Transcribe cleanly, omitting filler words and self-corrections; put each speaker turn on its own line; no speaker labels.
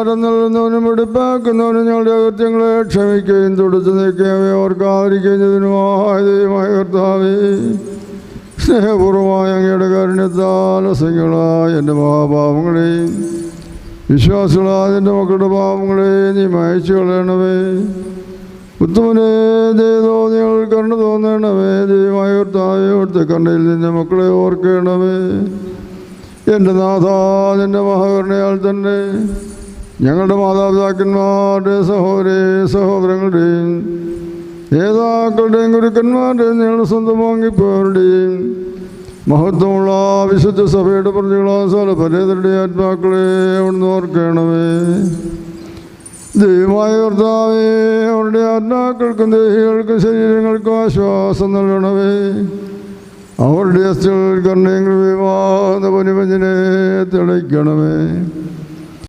ഭാരം നൽകുന്നവനും വെടിപ്പാക്കുന്നവനും ഞങ്ങളുടെ അകൃത്യങ്ങളെ ക്ഷമിക്കുകയും തുടച്ചു നീക്കുകയും ഓർക്കാതിരിക്കുകയും ചെയ്തതിനുമായ ദൈവമായ കർത്താവേ, സ്നേഹപൂർവമായ അങ്ങയുടെ കാരുണ്യത്താൽ അസംഖ്യങ്ങളായ എൻ്റെ മഹാപാപങ്ങളെയും വിശ്വാസികളായ എൻ്റെ മക്കളുടെ പാപങ്ങളെയും നീ മായ്ച്ചു കളയണമേ. ഉത്തമനെ ചെയ്തോ നിങ്ങൾ കരുണ തോന്നണമേ. ദൈവമായ കർത്താവേ, അവിടുത്തെ കണ്ണയിൽ നിന്റെ മക്കളെ ഓർക്കണമേ. എൻ്റെ നാഥ, നിൻ്റെ മഹാകരുണയാൽ തന്നെ ഞങ്ങളുടെ മാതാപിതാക്കന്മാരുടെ സഹോദരങ്ങളുടെയും നേതാക്കളുടെയും ഗുരുക്കന്മാരുടെയും ഞങ്ങളുടെ സ്വന്തം വാങ്ങിപ്പോരുടെയും മഹത്വമുള്ള വിശുദ്ധ സഭയുടെ പ്രതികളായ സകല പരേതരുടെ ആത്മാക്കളെ അവിടുന്ന് ഓർക്കണമേ. ദൈവമായ കർത്താവേ, അവരുടെ ആത്മാക്കൾക്കും ദേഹികൾക്കും ശരീരങ്ങൾക്കും ആശ്വാസം നൽകണമേ. അവരുടെ അസ്ഥികൾ കരുണയും കൃപയുമാകുന്ന പൊന്നുമഞ്ഞിനെ തെളിയിക്കണമേ.